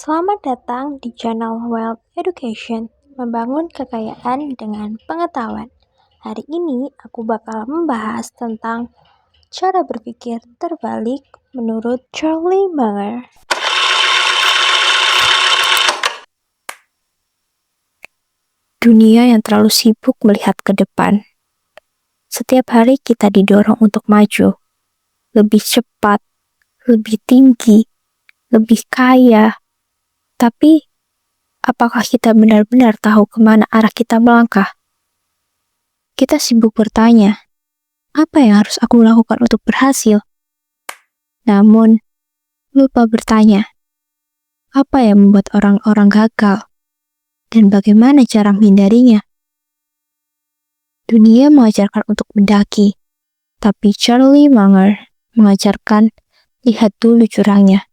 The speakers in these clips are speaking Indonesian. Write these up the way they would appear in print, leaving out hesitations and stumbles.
Selamat datang di channel Wealth Education, membangun kekayaan dengan pengetahuan. Hari ini aku bakal membahas tentang cara berpikir terbalik menurut Charlie Munger. Dunia yang terlalu sibuk melihat ke depan. Setiap hari kita didorong untuk maju, lebih cepat, lebih tinggi, lebih kaya. Tapi, apakah kita benar-benar tahu kemana arah kita melangkah? Kita sibuk bertanya, apa yang harus aku lakukan untuk berhasil? Namun, lupa bertanya, apa yang membuat orang-orang gagal? Dan bagaimana cara menghindarinya? Dunia mengajarkan untuk mendaki, tapi Charlie Munger mengajarkan lihat dulu jurangnya.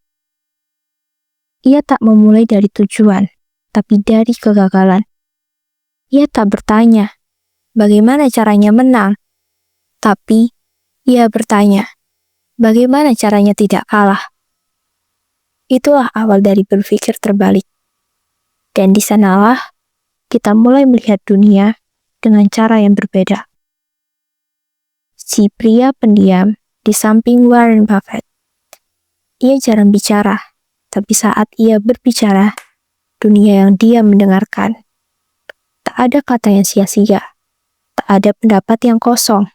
Ia tak memulai dari tujuan, tapi dari kegagalan. Ia tak bertanya, bagaimana caranya menang? Tapi, ia bertanya, bagaimana caranya tidak kalah? Itulah awal dari berpikir terbalik. Dan di sanalah kita mulai melihat dunia dengan cara yang berbeda. Si pria pendiam di samping Warren Buffett. Ia jarang bicara, tapi saat ia berbicara, dunia yang dia mendengarkan. Tak ada kata yang sia-sia, tak ada pendapat yang kosong,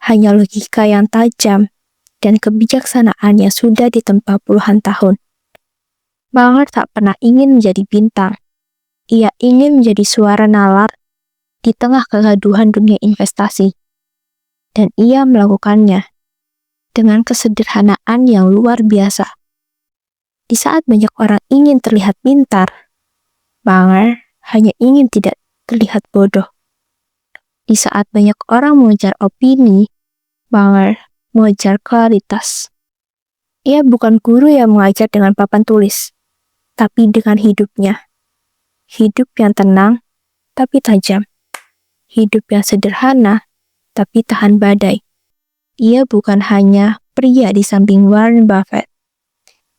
hanya logika yang tajam dan kebijaksanaan yang sudah ditempa puluhan tahun. Munger tak pernah ingin menjadi bintang. Ia ingin menjadi suara nalar di tengah kegaduhan dunia investasi. Dan ia melakukannya dengan kesederhanaan yang luar biasa. Di saat banyak orang ingin terlihat pintar, Munger hanya ingin tidak terlihat bodoh. Di saat banyak orang mengejar opini, Munger mengejar klaritas. Ia bukan guru yang mengajar dengan papan tulis, tapi dengan hidupnya. Hidup yang tenang, tapi tajam. Hidup yang sederhana, tapi tahan badai. Ia bukan hanya pria di samping Warren Buffett.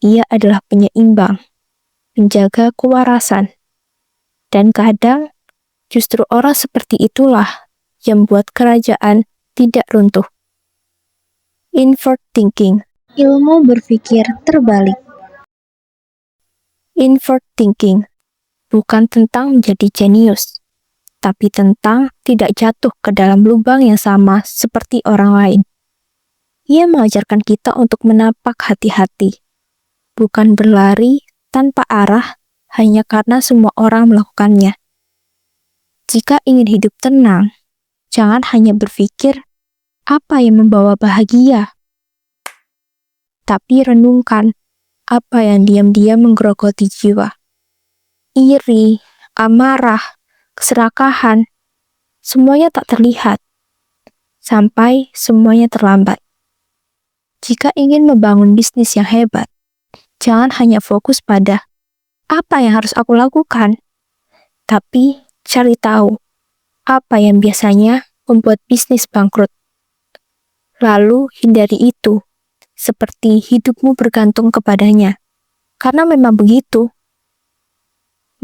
Ia adalah penyeimbang, penjaga kewarasan. Dan kadang, justru orang seperti itulah yang membuat kerajaan tidak runtuh. Inward thinking. Ilmu berpikir terbalik. Inward thinking bukan tentang menjadi jenius, tapi tentang tidak jatuh ke dalam lubang yang sama seperti orang lain. Ia mengajarkan kita untuk menapak hati-hati, bukan berlari tanpa arah hanya karena semua orang melakukannya. Jika ingin hidup tenang, jangan hanya berpikir apa yang membawa bahagia, tapi renungkan apa yang diam-diam menggerogoti jiwa. Iri, amarah, keserakahan, semuanya tak terlihat, sampai semuanya terlambat. Jika ingin membangun bisnis yang hebat, jangan hanya fokus pada apa yang harus aku lakukan, tapi cari tahu apa yang biasanya membuat bisnis bangkrut. Lalu hindari itu, seperti hidupmu bergantung kepadanya, karena memang begitu.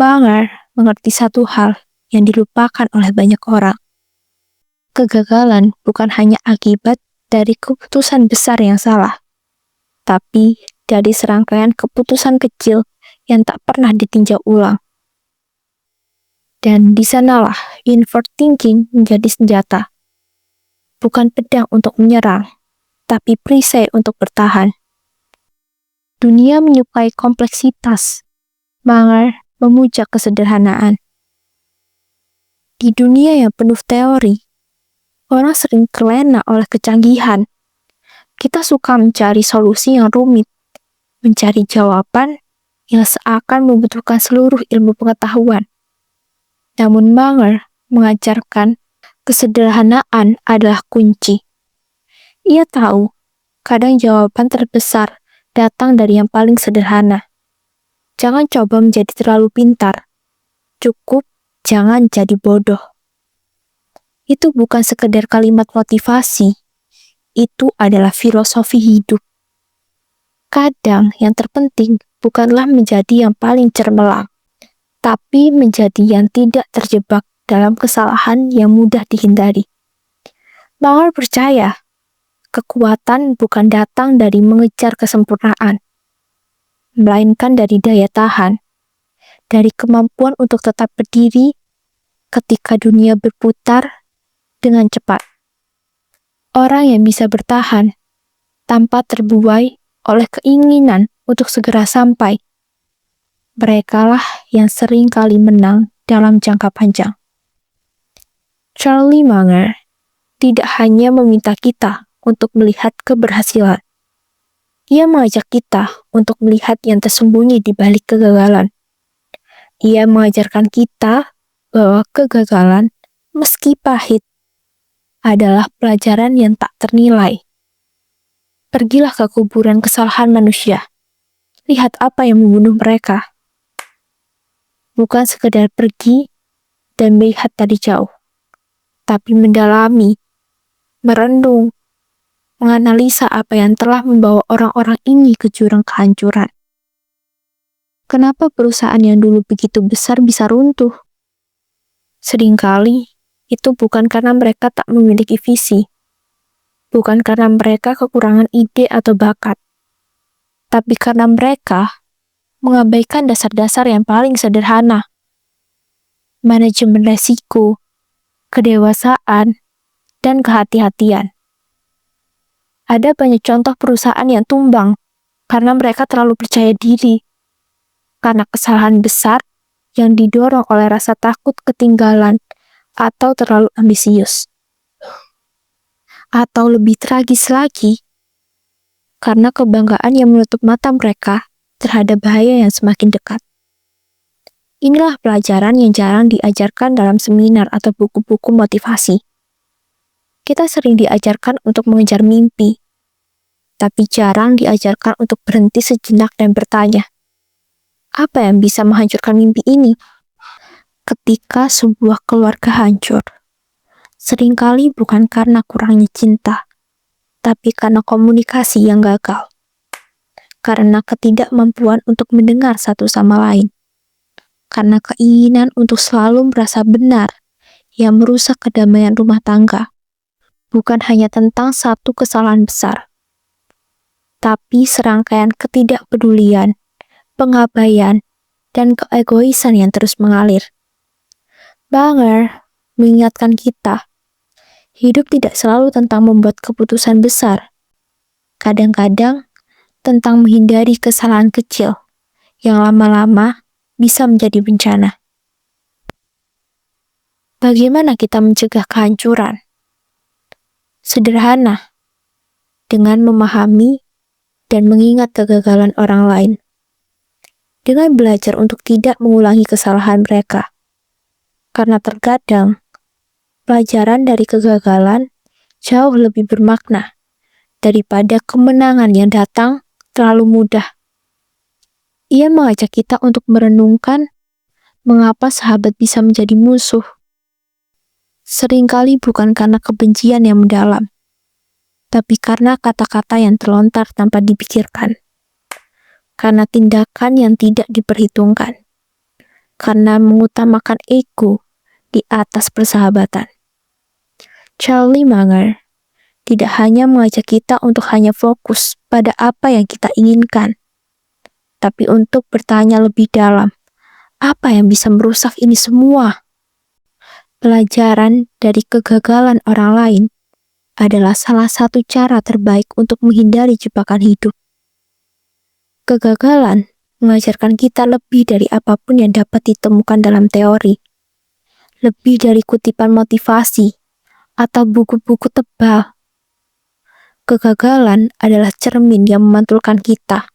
Munger mengerti satu hal yang dilupakan oleh banyak orang. Kegagalan bukan hanya akibat dari keputusan besar yang salah, tapi dari serangkaian keputusan kecil yang tak pernah ditinjau ulang. Dan di sanalah inward thinking menjadi senjata. Bukan pedang untuk menyerang, tapi perisai untuk bertahan. Dunia menyukai kompleksitas. Munger memuja kesederhanaan. Di dunia yang penuh teori, orang sering terlena oleh kecanggihan. Kita suka mencari solusi yang rumit, mencari jawaban yang seakan membutuhkan seluruh ilmu pengetahuan. Namun Munger mengajarkan kesederhanaan adalah kunci. Ia tahu, kadang jawaban terbesar datang dari yang paling sederhana. Jangan coba menjadi terlalu pintar. Cukup jangan jadi bodoh. Itu bukan sekedar kalimat motivasi. Itu adalah filosofi hidup. Terkadang yang terpenting bukanlah menjadi yang paling cermelang, tapi menjadi yang tidak terjebak dalam kesalahan yang mudah dihindari. Bangor percaya, kekuatan bukan datang dari mengejar kesempurnaan, melainkan dari daya tahan, dari kemampuan untuk tetap berdiri ketika dunia berputar dengan cepat. Orang yang bisa bertahan tanpa terbuai oleh keinginan untuk segera sampai, merekalah yang sering kali menang dalam jangka panjang. Charlie Munger tidak hanya meminta kita untuk melihat keberhasilan. Ia mengajak kita untuk melihat yang tersembunyi di balik kegagalan. Ia mengajarkan kita bahwa kegagalan, meski pahit, adalah pelajaran yang tak ternilai. Pergilah ke kuburan kesalahan manusia. Lihat apa yang membunuh mereka. Bukan sekedar pergi dan melihat dari jauh, tapi mendalami, merenung, menganalisa apa yang telah membawa orang-orang ini ke jurang kehancuran. Kenapa perusahaan yang dulu begitu besar bisa runtuh? Seringkali itu bukan karena mereka tak memiliki visi, bukan karena mereka kekurangan ide atau bakat, tapi karena mereka mengabaikan dasar-dasar yang paling sederhana. Manajemen resiko, kedewasaan, dan kehati-hatian. Ada banyak contoh perusahaan yang tumbang karena mereka terlalu percaya diri, karena kesalahan besar yang didorong oleh rasa takut ketinggalan atau terlalu ambisius. Atau lebih tragis lagi, karena kebanggaan yang menutup mata mereka terhadap bahaya yang semakin dekat. Inilah pelajaran yang jarang diajarkan dalam seminar atau buku-buku motivasi. Kita sering diajarkan untuk mengejar mimpi, tapi jarang diajarkan untuk berhenti sejenak dan bertanya, apa yang bisa menghancurkan mimpi ini? Ketika sebuah keluarga hancur, seringkali bukan karena kurangnya cinta, tapi karena komunikasi yang gagal. Karena ketidakmampuan untuk mendengar satu sama lain. Karena keinginan untuk selalu merasa benar yang merusak kedamaian rumah tangga. Bukan hanya tentang satu kesalahan besar, tapi serangkaian ketidakpedulian, pengabaian, dan keegoisan yang terus mengalir. Munger mengingatkan kita, hidup tidak selalu tentang membuat keputusan besar. Kadang-kadang tentang menghindari kesalahan kecil yang lama-lama bisa menjadi bencana. Bagaimana kita mencegah kehancuran? Sederhana, dengan memahami dan mengingat kegagalan orang lain. Dengan belajar untuk tidak mengulangi kesalahan mereka. Karena terkadang, pelajaran dari kegagalan jauh lebih bermakna daripada kemenangan yang datang terlalu mudah. Ia mengajak kita untuk merenungkan mengapa sahabat bisa menjadi musuh. Seringkali bukan karena kebencian yang mendalam, tapi karena kata-kata yang terlontar tanpa dipikirkan. Karena tindakan yang tidak diperhitungkan. Karena mengutamakan ego di atas persahabatan. Charlie Munger tidak hanya mengajak kita untuk hanya fokus pada apa yang kita inginkan, tapi untuk bertanya lebih dalam, apa yang bisa merusak ini semua? Pelajaran dari kegagalan orang lain adalah salah satu cara terbaik untuk menghindari jebakan hidup. Kegagalan mengajarkan kita lebih dari apapun yang dapat ditemukan dalam teori. Lebih dari kutipan motivasi atau buku-buku tebal. Kegagalan adalah cermin yang memantulkan kita.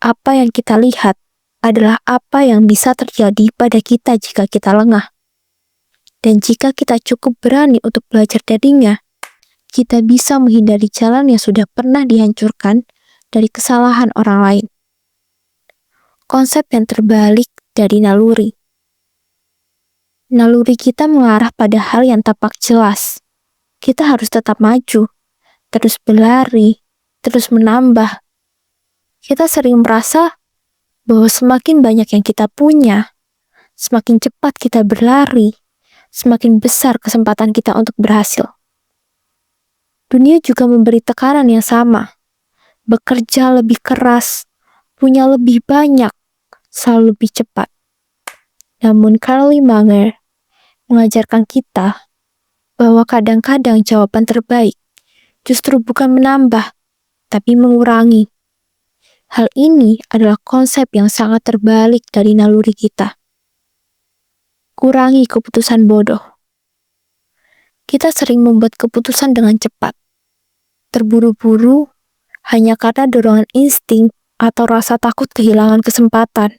Apa yang kita lihat adalah apa yang bisa terjadi pada kita jika kita lengah. Dan jika kita cukup berani untuk belajar darinya, kita bisa menghindari jalan yang sudah pernah dihancurkan dari kesalahan orang lain. Konsep yang terbalik dari naluri. Naluri kita mengarah pada hal yang tampak jelas. Kita harus tetap maju, terus berlari, terus menambah. Kita sering merasa bahwa semakin banyak yang kita punya, semakin cepat kita berlari, semakin besar kesempatan kita untuk berhasil. Dunia juga memberi tekanan yang sama. Bekerja lebih keras, punya lebih banyak, selalu lebih cepat. Namun Carly Munger mengajarkan kita bahwa kadang-kadang jawaban terbaik justru bukan menambah, tapi mengurangi. Hal ini adalah konsep yang sangat terbalik dari naluri kita. Kurangi keputusan bodoh. Kita sering membuat keputusan dengan cepat, terburu-buru, hanya karena dorongan insting atau rasa takut kehilangan kesempatan.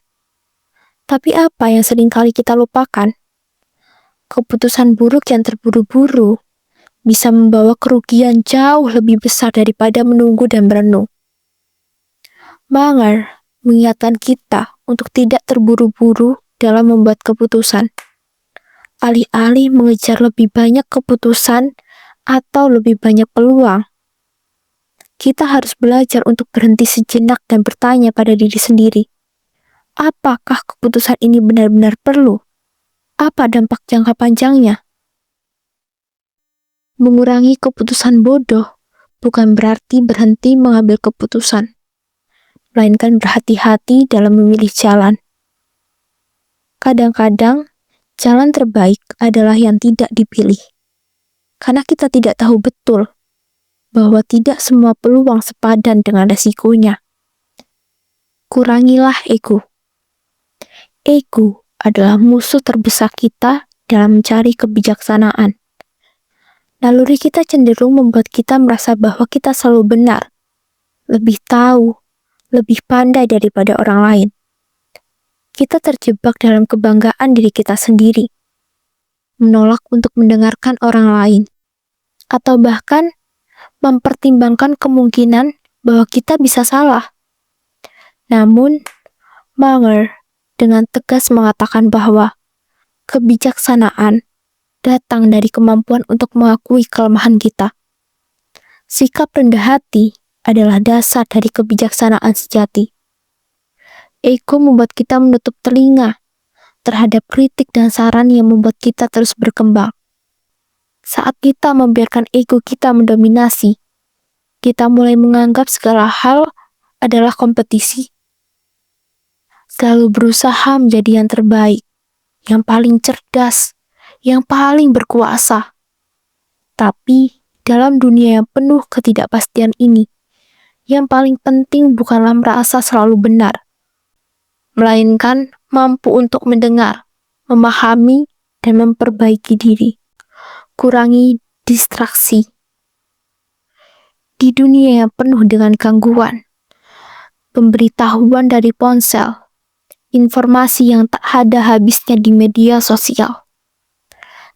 Tapi apa yang seringkali kita lupakan? Keputusan buruk yang terburu-buru bisa membawa kerugian jauh lebih besar daripada menunggu dan merenung. Munger mengingatkan kita untuk tidak terburu-buru dalam membuat keputusan. Alih-alih mengejar lebih banyak keputusan atau lebih banyak peluang, kita harus belajar untuk berhenti sejenak dan bertanya pada diri sendiri, apakah keputusan ini benar-benar perlu? Apa dampak jangka panjangnya? Mengurangi keputusan bodoh bukan berarti berhenti mengambil keputusan, melainkan berhati-hati dalam memilih jalan. Kadang-kadang, jalan terbaik adalah yang tidak dipilih. Karena kita tidak tahu betul bahwa tidak semua peluang sepadan dengan resikonya. Kurangilah ego. Ego adalah musuh terbesar kita dalam mencari kebijaksanaan. Naluri kita cenderung membuat kita merasa bahwa kita selalu benar, lebih tahu, lebih pandai daripada orang lain. Kita terjebak dalam kebanggaan diri kita sendiri, menolak untuk mendengarkan orang lain, atau bahkan mempertimbangkan kemungkinan bahwa kita bisa salah. Namun, Munger dengan tegas mengatakan bahwa kebijaksanaan datang dari kemampuan untuk mengakui kelemahan kita. Sikap rendah hati adalah dasar dari kebijaksanaan sejati. Ego membuat kita menutup telinga terhadap kritik dan saran yang membuat kita terus berkembang. Saat kita membiarkan ego kita mendominasi, kita mulai menganggap segala hal adalah kompetisi. Selalu berusaha menjadi yang terbaik, yang paling cerdas, yang paling berkuasa. Tapi dalam dunia yang penuh ketidakpastian ini, yang paling penting bukanlah merasa selalu benar, melainkan mampu untuk mendengar, memahami, dan memperbaiki diri. Kurangi distraksi. Di dunia yang penuh dengan gangguan, pemberitahuan dari ponsel, informasi yang tak ada habisnya di media sosial,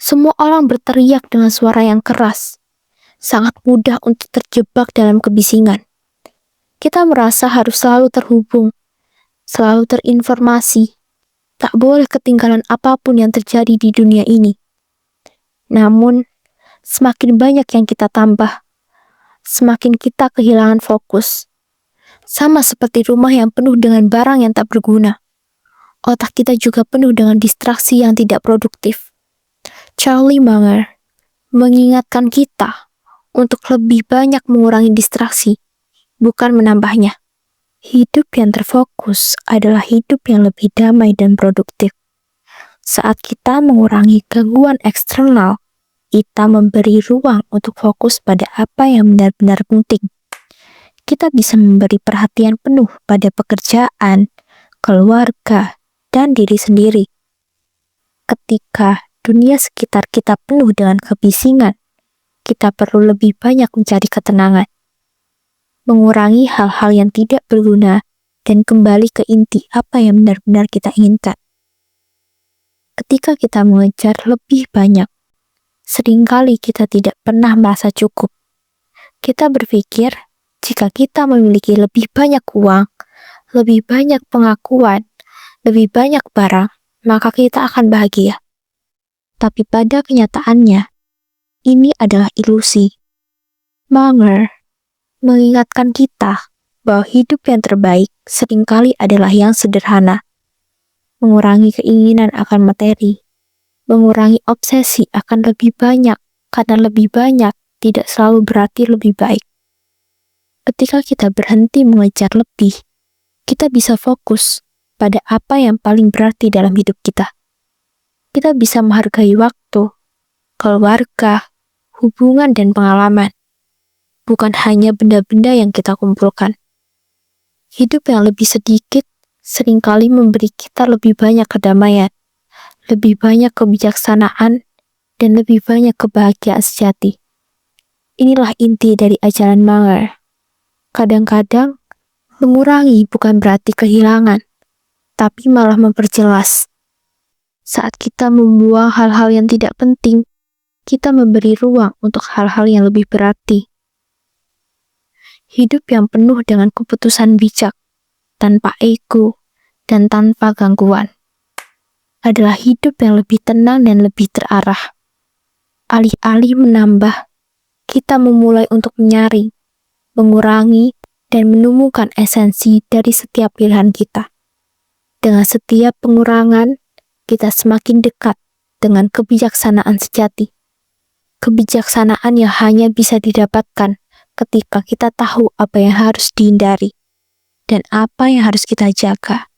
semua orang berteriak dengan suara yang keras. Sangat mudah untuk terjebak dalam kebisingan. Kita merasa harus selalu terhubung, selalu terinformasi, tak boleh ketinggalan apapun yang terjadi di dunia ini. Namun, semakin banyak yang kita tambah, semakin kita kehilangan fokus. Sama seperti rumah yang penuh dengan barang yang tak berguna. Otak kita juga penuh dengan distraksi yang tidak produktif. Carly Munger mengingatkan kita untuk lebih banyak mengurangi distraksi, bukan menambahnya. Hidup yang terfokus adalah hidup yang lebih damai dan produktif. Saat kita mengurangi gangguan eksternal, kita memberi ruang untuk fokus pada apa yang benar-benar penting. Kita bisa memberi perhatian penuh pada pekerjaan, keluarga, dan diri sendiri. Ketika dunia sekitar kita penuh dengan kebisingan, kita perlu lebih banyak mencari ketenangan, mengurangi hal-hal yang tidak berguna, dan kembali ke inti apa yang benar-benar kita inginkan. Ketika kita mengejar lebih banyak, seringkali kita tidak pernah merasa cukup. Kita berpikir, jika kita memiliki lebih banyak uang, lebih banyak pengakuan, lebih banyak barang, maka kita akan bahagia. Tapi pada kenyataannya, ini adalah ilusi. Munger mengingatkan kita bahwa hidup yang terbaik seringkali adalah yang sederhana. Mengurangi keinginan akan materi, mengurangi obsesi akan lebih banyak, karena lebih banyak tidak selalu berarti lebih baik. Ketika kita berhenti mengejar lebih, kita bisa fokus pada apa yang paling berarti dalam hidup kita. Kita bisa menghargai waktu, keluarga, hubungan, dan pengalaman, bukan hanya benda-benda yang kita kumpulkan. Hidup yang lebih sedikit seringkali memberi kita lebih banyak kedamaian, lebih banyak kebijaksanaan, dan lebih banyak kebahagiaan sejati. Inilah inti dari ajaran Munger. Kadang-kadang, mengurangi bukan berarti kehilangan, tapi malah memperjelas. Saat kita membuang hal-hal yang tidak penting, kita memberi ruang untuk hal-hal yang lebih berarti. Hidup yang penuh dengan keputusan bijak, tanpa ego, dan tanpa gangguan, adalah hidup yang lebih tenang dan lebih terarah. Alih-alih menambah, kita memulai untuk menyaring, mengurangi, dan menemukan esensi dari setiap pilihan kita. Dengan setiap pengurangan, kita semakin dekat dengan kebijaksanaan sejati. Kebijaksanaan yang hanya bisa didapatkan ketika kita tahu apa yang harus dihindari dan apa yang harus kita jaga.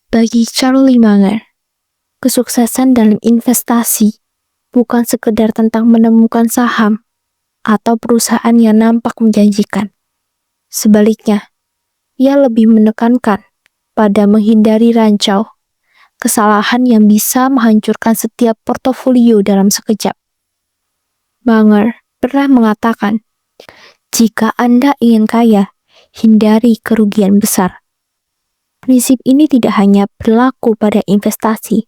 Bagi Charlie Munger, kesuksesan dalam investasi bukan sekedar tentang menemukan saham atau perusahaan yang nampak menjanjikan. Sebaliknya, ia lebih menekankan pada menghindari rancau, kesalahan yang bisa menghancurkan setiap portofolio dalam sekejap. Munger pernah mengatakan, jika Anda ingin kaya, hindari kerugian besar. Prinsip ini tidak hanya berlaku pada investasi,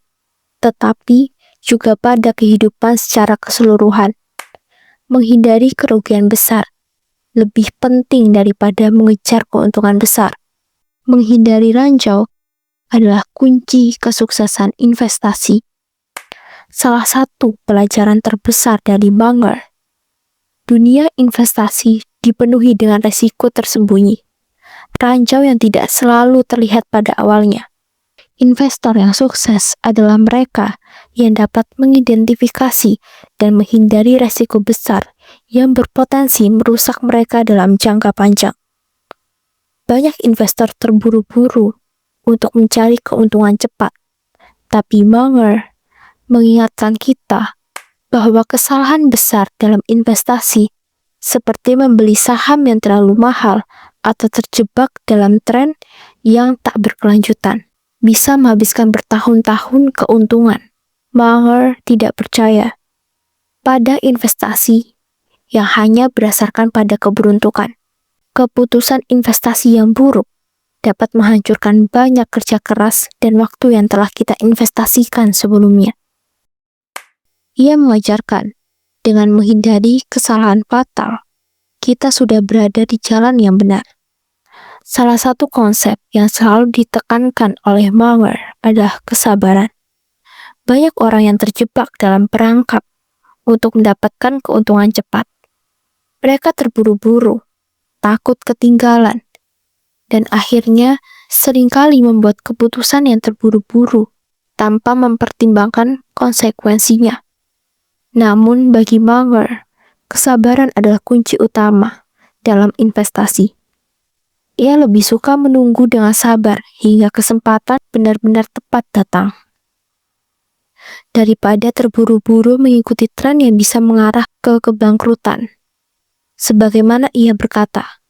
tetapi juga pada kehidupan secara keseluruhan. Menghindari kerugian besar lebih penting daripada mengejar keuntungan besar. Menghindari rancau adalah kunci kesuksesan investasi. Salah satu pelajaran terbesar dari Munger, dunia investasi dipenuhi dengan resiko tersembunyi. Rancau yang tidak selalu terlihat pada awalnya. Investor yang sukses adalah mereka yang dapat mengidentifikasi dan menghindari resiko besar yang berpotensi merusak mereka dalam jangka panjang. Banyak investor terburu-buru untuk mencari keuntungan cepat, tapi Munger mengingatkan kita bahwa kesalahan besar dalam investasi, seperti membeli saham yang terlalu mahal atau terjebak dalam tren yang tak berkelanjutan, bisa menghabiskan bertahun-tahun keuntungan. Munger tidak percaya pada investasi yang hanya berdasarkan pada keberuntungan. Keputusan investasi yang buruk dapat menghancurkan banyak kerja keras dan waktu yang telah kita investasikan sebelumnya. Ia mengajarkan, dengan menghindari kesalahan fatal, kita sudah berada di jalan yang benar. Salah satu konsep yang selalu ditekankan oleh Munger adalah kesabaran. Banyak orang yang terjebak dalam perangkap untuk mendapatkan keuntungan cepat. Mereka terburu-buru, takut ketinggalan, dan akhirnya seringkali membuat keputusan yang terburu-buru tanpa mempertimbangkan konsekuensinya. Namun bagi Munger, kesabaran adalah kunci utama dalam investasi. Ia lebih suka menunggu dengan sabar hingga kesempatan benar-benar tepat datang, daripada terburu-buru mengikuti tren yang bisa mengarah ke kebangkrutan. Sebagaimana ia berkata,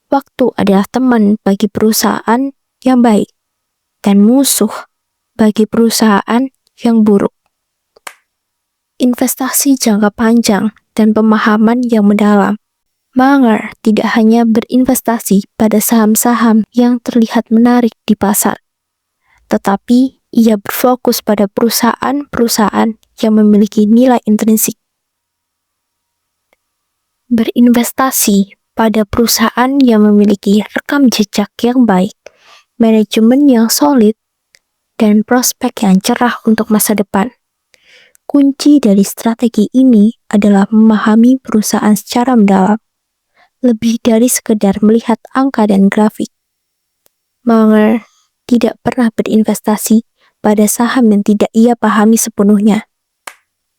waktu adalah teman bagi perusahaan yang baik dan musuh bagi perusahaan yang buruk. Investasi jangka panjang dan pemahaman yang mendalam. Munger tidak hanya berinvestasi pada saham-saham yang terlihat menarik di pasar, tetapi ia berfokus pada perusahaan-perusahaan yang memiliki nilai intrinsik. Berinvestasi pada perusahaan yang memiliki rekam jejak yang baik, manajemen yang solid, dan prospek yang cerah untuk masa depan. Kunci dari strategi ini adalah memahami perusahaan secara mendalam. lebih dari sekedar melihat angka dan grafik. Munger tidak pernah berinvestasi pada saham yang tidak ia pahami sepenuhnya.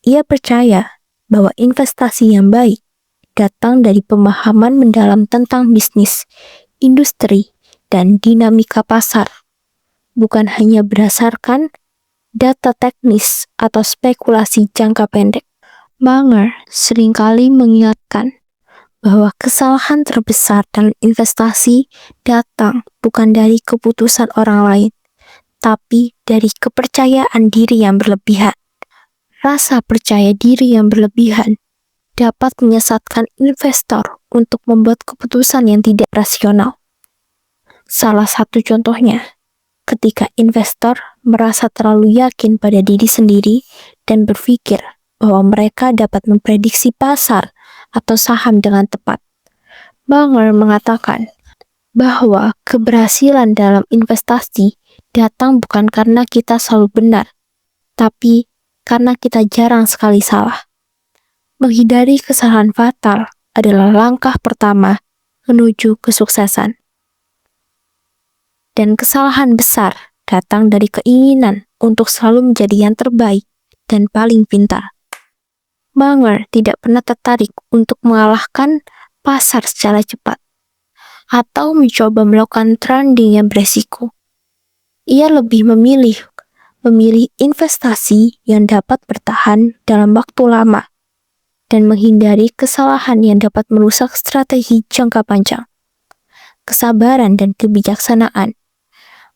Ia percaya bahwa investasi yang baik datang dari pemahaman mendalam tentang bisnis, industri, dan dinamika pasar, bukan hanya berdasarkan data teknis atau spekulasi jangka pendek. Munger seringkali mengingatkan bahwa kesalahan terbesar dalam investasi datang bukan dari keputusan orang lain, tapi dari kepercayaan diri yang berlebihan. Rasa percaya diri yang berlebihan dapat menyesatkan investor untuk membuat keputusan yang tidak rasional. Salah satu contohnya, ketika investor merasa terlalu yakin pada diri sendiri dan berpikir bahwa mereka dapat memprediksi pasar atau saham dengan tepat. Munger mengatakan bahwa keberhasilan dalam investasi datang bukan karena kita selalu benar, tapi karena kita jarang sekali salah. Menghindari kesalahan fatal adalah langkah pertama menuju kesuksesan. Dan kesalahan besar datang dari keinginan untuk selalu menjadi yang terbaik dan paling pintar. Munger tidak pernah tertarik untuk mengalahkan pasar secara cepat atau mencoba melakukan trading yang beresiko. Ia lebih memilih investasi yang dapat bertahan dalam waktu lama dan menghindari kesalahan yang dapat merusak strategi jangka panjang. Kesabaran dan kebijaksanaan,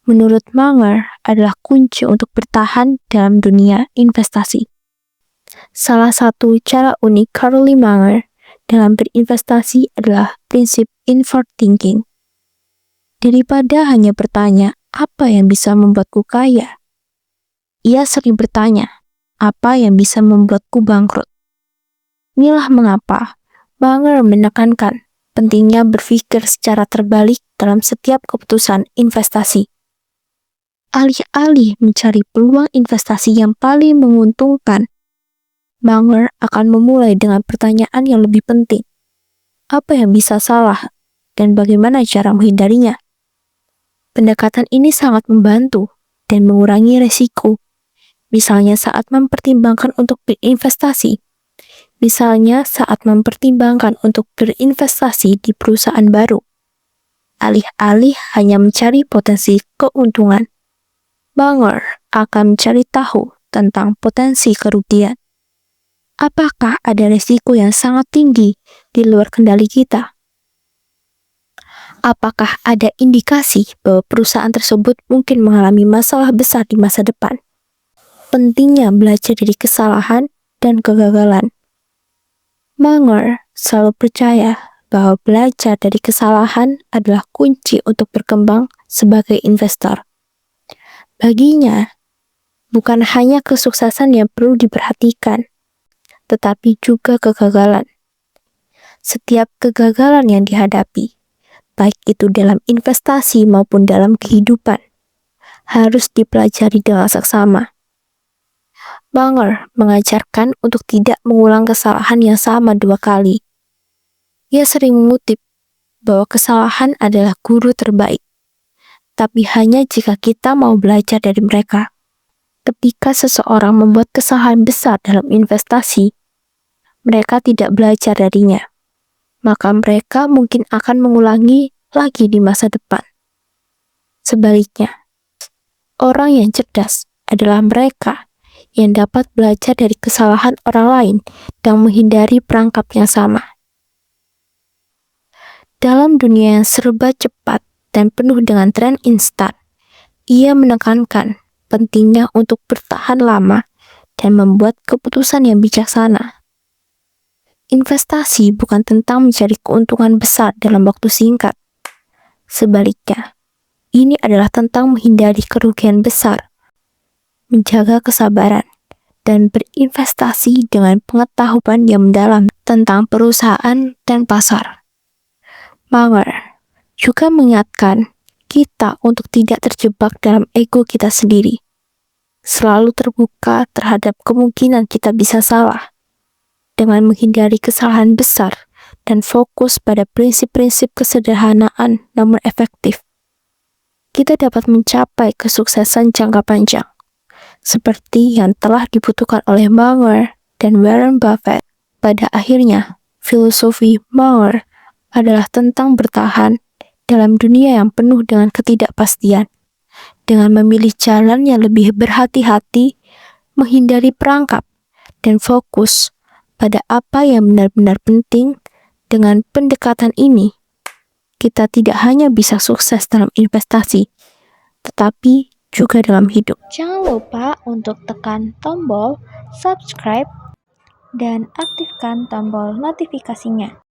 menurut Munger, adalah kunci untuk bertahan dalam dunia investasi. Salah satu cara unik Carly Munger dalam berinvestasi adalah prinsip inward thinking. Daripada hanya bertanya, apa yang bisa membuatku kaya? Ia sering bertanya, apa yang bisa membuatku bangkrut? Inilah mengapa Munger menekankan pentingnya berpikir secara terbalik dalam setiap keputusan investasi. Alih-alih mencari peluang investasi yang paling menguntungkan, Munger akan memulai dengan pertanyaan yang lebih penting. Apa yang bisa salah dan bagaimana cara menghindarinya? Pendekatan ini sangat membantu dan mengurangi resiko. Misalnya saat mempertimbangkan untuk berinvestasi. Misalnya saat mempertimbangkan untuk berinvestasi di perusahaan baru. Alih-alih hanya mencari potensi keuntungan, Munger akan mencari tahu tentang potensi kerugian. Apakah ada risiko yang sangat tinggi di luar kendali kita? Apakah ada indikasi bahwa perusahaan tersebut mungkin mengalami masalah besar di masa depan? Pentingnya belajar dari kesalahan dan kegagalan. Munger selalu percaya bahwa belajar dari kesalahan adalah kunci untuk berkembang sebagai investor. Baginya, bukan hanya kesuksesan yang perlu diperhatikan, tetapi juga kegagalan. Setiap kegagalan yang dihadapi, baik itu dalam investasi maupun dalam kehidupan, harus dipelajari dengan seksama. Munger mengajarkan untuk tidak mengulang kesalahan yang sama 2 kali. Ia sering mengutip bahwa kesalahan adalah guru terbaik, tapi hanya jika kita mau belajar dari mereka. Ketika seseorang membuat kesalahan besar dalam investasi, mereka tidak belajar darinya, maka mereka mungkin akan mengulangi lagi di masa depan. Sebaliknya, orang yang cerdas adalah mereka yang dapat belajar dari kesalahan orang lain dan menghindari perangkap yang sama. Dalam dunia yang serba cepat dan penuh dengan tren instan, ia menekankan pentingnya untuk bertahan lama dan membuat keputusan yang bijaksana. Investasi bukan tentang mencari keuntungan besar dalam waktu singkat. Sebaliknya, ini adalah tentang menghindari kerugian besar, menjaga kesabaran, dan berinvestasi dengan pengetahuan yang mendalam tentang perusahaan dan pasar. Munger juga mengingatkan kita untuk tidak terjebak dalam ego kita sendiri. Selalu terbuka terhadap kemungkinan kita bisa salah. Dengan menghindari kesalahan besar dan fokus pada prinsip-prinsip kesederhanaan namun efektif, kita dapat mencapai kesuksesan jangka panjang, seperti yang telah dibutuhkan oleh Munger dan Warren Buffett. Pada akhirnya, filosofi Munger adalah tentang bertahan dalam dunia yang penuh dengan ketidakpastian, dengan memilih jalan yang lebih berhati-hati, menghindari perangkap, dan fokus pada apa yang benar-benar penting. Dengan pendekatan ini, kita tidak hanya bisa sukses dalam investasi, tetapi juga dalam hidup. Jangan lupa untuk tekan tombol subscribe dan aktifkan tombol notifikasinya